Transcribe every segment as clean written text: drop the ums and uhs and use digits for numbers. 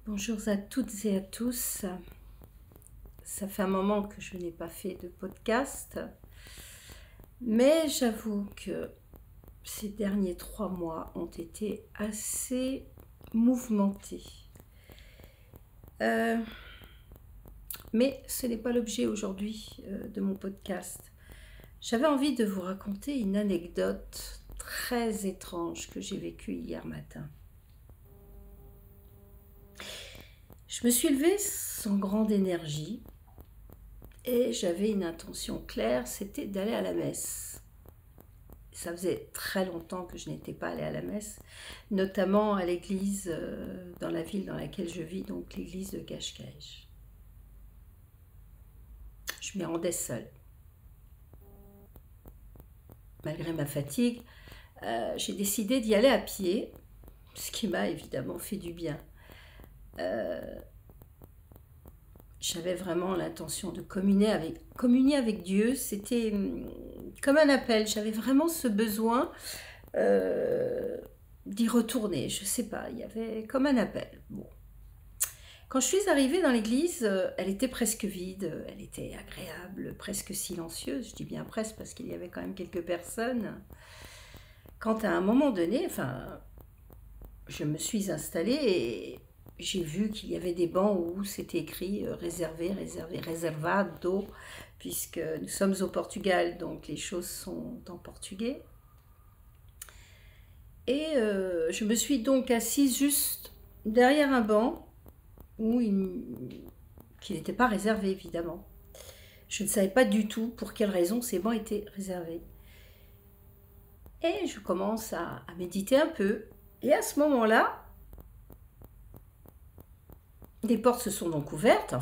Bonjour à toutes et à tous. Ça fait un moment que je n'ai pas fait de podcast, mais j'avoue que ces derniers 3 mois ont été assez mouvementés. Mais ce n'est pas l'objet aujourd'hui de mon podcast. J'avais envie de vous raconter une anecdote très étrange que j'ai vécue hier matin. Je me suis levée sans grande énergie et j'avais une intention claire, c'était d'aller à la messe. Ça faisait très longtemps que je n'étais pas allée à la messe, notamment à l'église dans la ville dans laquelle je vis, donc l'église de Cascais. Je m'y rendais seule. Malgré ma fatigue, j'ai décidé d'y aller à pied, ce qui m'a évidemment fait du bien. J'avais vraiment l'intention de communier avec Dieu. C'était comme un appel. J'avais vraiment ce besoin d'y retourner. Je sais pas, il y avait comme un appel. Bon. Quand je suis arrivée dans l'église, elle était presque vide, elle était agréable, presque silencieuse. Je dis bien presque parce qu'il y avait quand même quelques personnes. Quand à un moment donné, je me suis installée et j'ai vu qu'il y avait des bancs où c'était écrit réservé, reservado, puisque nous sommes au Portugal, donc les choses sont en portugais. Et je me suis donc assise juste derrière un banc qui n'était pas réservé, évidemment. Je ne savais pas du tout pour quelle raison ces bancs étaient réservés. Et je commence à méditer un peu. Et à ce moment-là, les portes se sont donc ouvertes,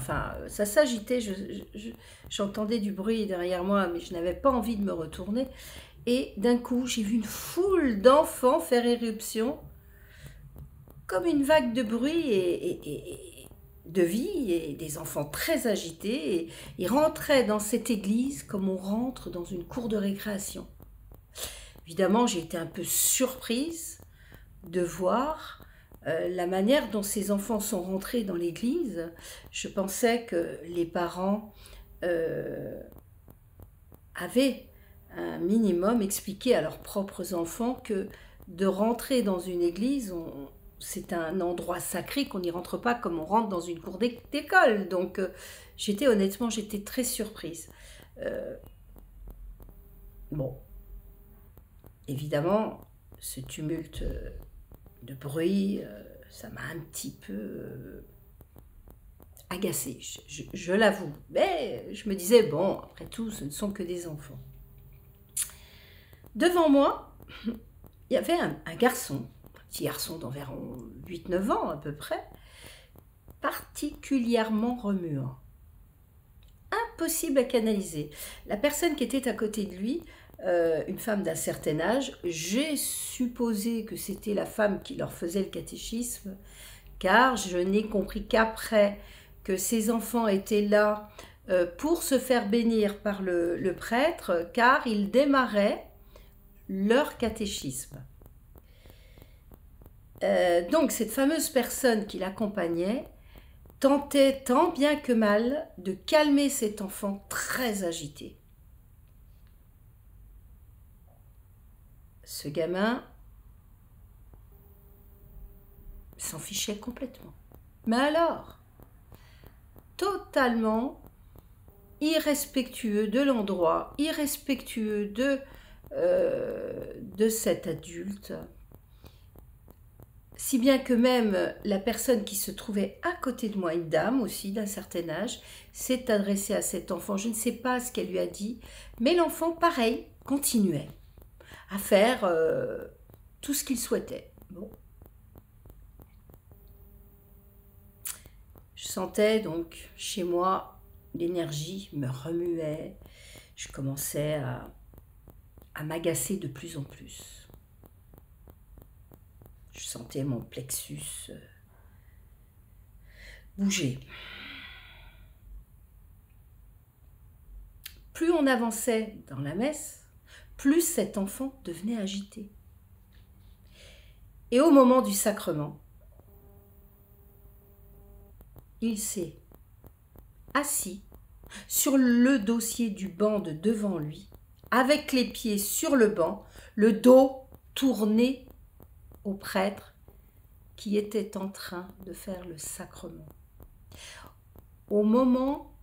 ça s'agitait, j'entendais du bruit derrière moi, mais je n'avais pas envie de me retourner. Et d'un coup, j'ai vu une foule d'enfants faire éruption, comme une vague de bruit et de vie, et des enfants très agités. Et ils rentraient dans cette église comme on rentre dans une cour de récréation. Évidemment, j'ai été un peu surprise de voir la manière dont ces enfants sont rentrés dans l'église. Je pensais que les parents avaient un minimum expliqué à leurs propres enfants que de rentrer dans une église, c'est un endroit sacré, qu'on n'y rentre pas comme on rentre dans une cour d'école. Donc j'étais très surprise. Bon, évidemment, ce tumulte de bruit, ça m'a un petit peu agacée, je l'avoue. Mais je me disais, bon, après tout, ce ne sont que des enfants. Devant moi, il y avait un garçon, un petit garçon d'environ 8-9 ans à peu près, particulièrement remuant. Impossible à canaliser. La personne qui était à côté de lui, une femme d'un certain âge, j'ai supposé que c'était la femme qui leur faisait le catéchisme, car je n'ai compris qu'après que ces enfants étaient là pour se faire bénir par le prêtre, car ils démarraient leur catéchisme. Donc cette fameuse personne qui l'accompagnait tentait tant bien que mal de calmer cet enfant très agité. Ce gamin s'en fichait complètement. Mais alors, totalement irrespectueux de l'endroit, irrespectueux de cet adulte, si bien que même la personne qui se trouvait à côté de moi, une dame aussi d'un certain âge, s'est adressée à cet enfant. Je ne sais pas ce qu'elle lui a dit, mais l'enfant, pareil, continuait à faire tout ce qu'il souhaitait. Bon. Je sentais donc chez moi, l'énergie me remuait, je commençais à m'agacer de plus en plus. Je sentais mon plexus bouger. Plus on avançait dans la messe, plus cet enfant devenait agité. Et au moment du sacrement, il s'est assis sur le dossier du banc de devant lui, avec les pieds sur le banc, le dos tourné au prêtre qui était en train de faire le sacrement. Au moment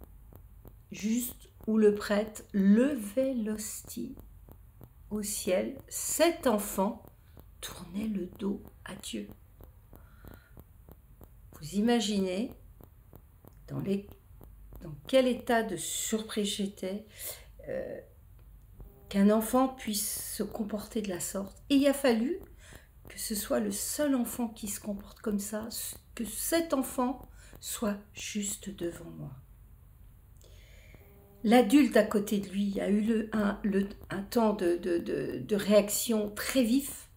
juste où le prêtre levait l'hostie au ciel, cet enfant tournait le dos à Dieu. Vous imaginez dans quel état de surprise j'étais qu'un enfant puisse se comporter de la sorte. Et il a fallu que ce soit le seul enfant qui se comporte comme ça, que cet enfant soit juste devant moi. L'adulte à côté de lui a eu un temps de réaction très vif.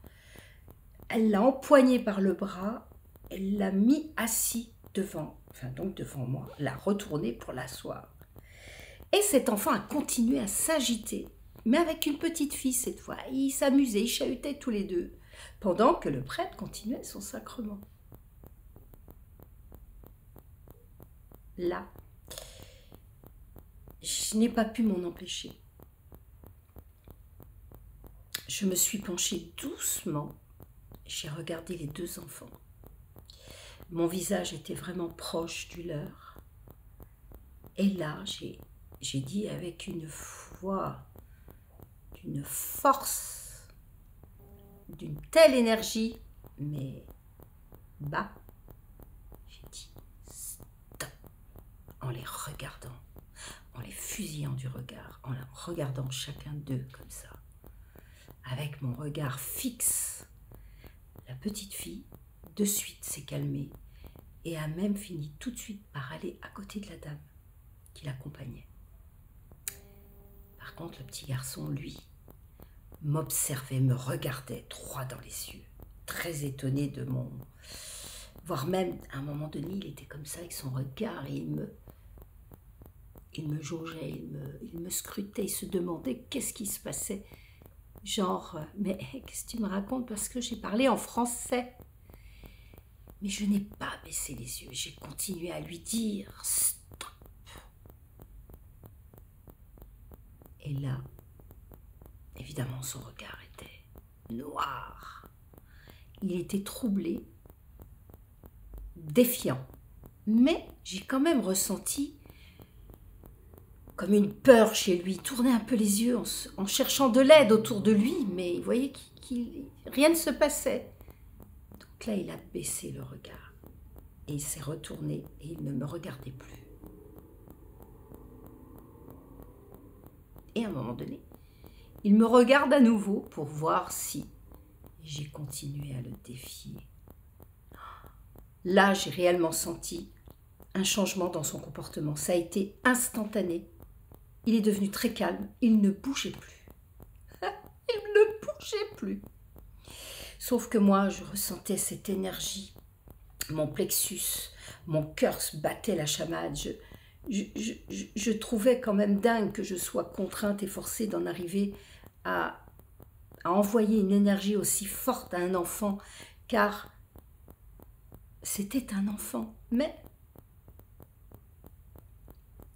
Elle l'a empoigné par le bras, elle l'a mis assis devant moi, l'a retourné pour l'asseoir. Et cet enfant a continué à s'agiter, mais avec une petite fille cette fois. Ils s'amusaient, ils chahutaient tous les deux, pendant que le prêtre continuait son sacrement. Là, je n'ai pas pu m'en empêcher. Je me suis penchée doucement, j'ai regardé les deux enfants. Mon visage était vraiment proche du leur. Et là, j'ai dit avec une foi, d'une force, d'une telle énergie, mais bas, j'ai dit stop, en les regardant, en les fusillant du regard, en regardant chacun d'eux comme ça, avec mon regard fixe. La petite fille, de suite, s'est calmée et a même fini tout de suite par aller à côté de la dame qui l'accompagnait. Par contre, le petit garçon, lui, m'observait, me regardait droit dans les yeux, très étonné de mon... Voire même, à un moment donné, il était comme ça avec son regard et il me jaugeait, il me scrutait, il se demandait qu'est-ce qui se passait. Genre, mais qu'est-ce que tu me racontes? Parce que j'ai parlé en français. Mais je n'ai pas baissé les yeux, j'ai continué à lui dire stop. Et là, évidemment, son regard était noir. Il était troublé, défiant. Mais j'ai quand même ressenti comme une peur chez lui. Il tournait un peu les yeux en cherchant de l'aide autour de lui, mais il voyait rien ne se passait. Donc là, il a baissé le regard et il s'est retourné et il ne me regardait plus. Et à un moment donné, il me regarde à nouveau pour voir si j'ai continué à le défier. Là, j'ai réellement senti un changement dans son comportement. Ça a été instantané. Il est devenu très calme. Il ne bougeait plus. Il ne bougeait plus. Sauf que moi, je ressentais cette énergie. Mon plexus, mon cœur se battait la chamade. Je trouvais quand même dingue que je sois contrainte et forcée d'en arriver à envoyer une énergie aussi forte à un enfant, car c'était un enfant. Mais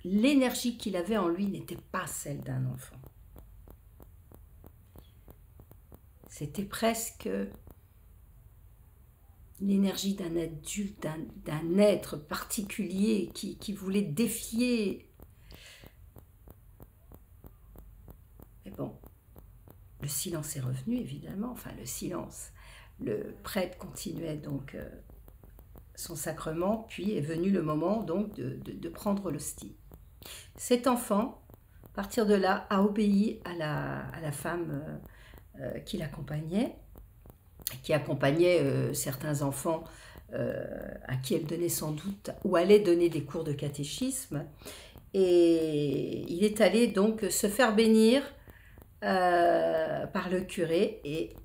l'énergie qu'il avait en lui n'était pas celle d'un enfant. C'était presque l'énergie d'un adulte, d'un être particulier qui voulait défier. Mais bon, le silence est revenu, évidemment. Enfin, le silence. Le prêtre continuait donc son sacrement, puis est venu le moment donc de prendre l'hostie. Cet enfant, à partir de là, a obéi à la femme qui l'accompagnait, qui accompagnait certains enfants à qui elle donnait sans doute, ou allait donner des cours de catéchisme. Et il est allé donc se faire bénir par le curé et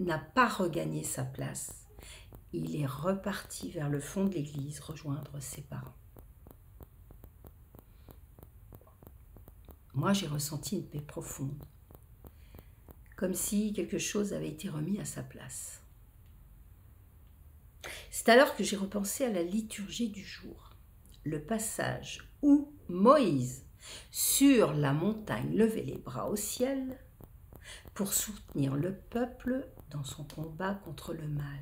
n'a pas regagné sa place. Il est reparti vers le fond de l'église rejoindre ses parents. Moi, j'ai ressenti une paix profonde, comme si quelque chose avait été remis à sa place. C'est alors que j'ai repensé à la liturgie du jour, le passage où Moïse, sur la montagne, levait les bras au ciel pour soutenir le peuple dans son combat contre le mal.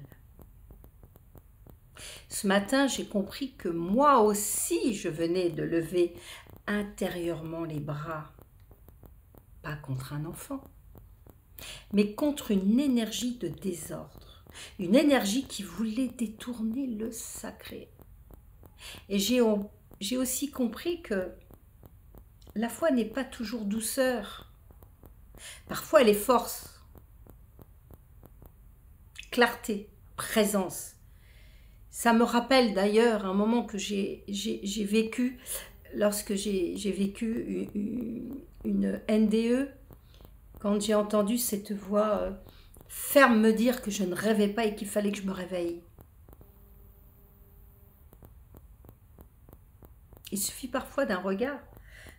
Ce matin, j'ai compris que moi aussi, je venais de lever intérieurement les bras, pas contre un enfant, mais contre une énergie de désordre, une énergie qui voulait détourner le sacré. Et j'ai aussi compris que la foi n'est pas toujours douceur. Parfois, elle est force, clarté, présence. Ça me rappelle d'ailleurs un moment que j'ai vécu lorsque j'ai vécu une NDE, quand j'ai entendu cette voix ferme me dire que je ne rêvais pas et qu'il fallait que je me réveille. Il suffit parfois d'un regard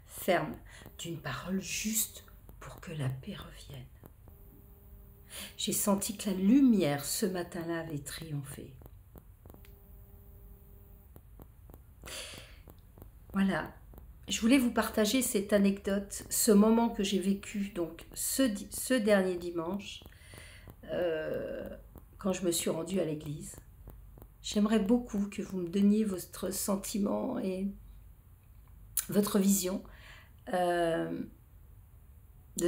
ferme, d'une parole juste pour que la paix revienne. J'ai senti que la lumière ce matin-là avait triomphé. Voilà, je voulais vous partager cette anecdote, ce moment que j'ai vécu donc ce dernier dimanche, quand je me suis rendue à l'église. J'aimerais beaucoup que vous me donniez votre sentiment et votre vision de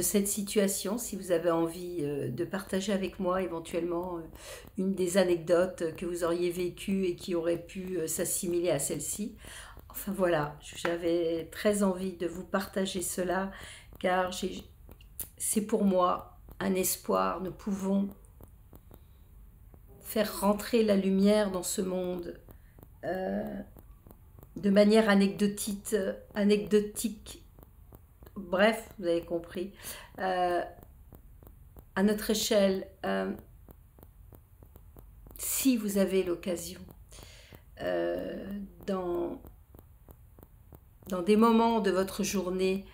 cette situation, si vous avez envie de partager avec moi éventuellement une des anecdotes que vous auriez vécues et qui auraient pu s'assimiler à celle-ci. Enfin voilà, j'avais très envie de vous partager cela car c'est pour moi un espoir. Nous pouvons faire rentrer la lumière dans ce monde de manière anecdotique. Bref, vous avez compris. À notre échelle, si vous avez l'occasion, dans des moments de votre journée,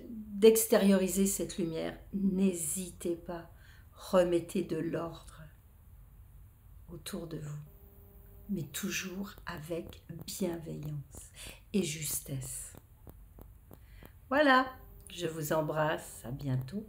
d'extérioriser cette lumière, n'hésitez pas, remettez de l'ordre autour de vous, mais toujours avec bienveillance et justesse. Voilà, je vous embrasse, à bientôt.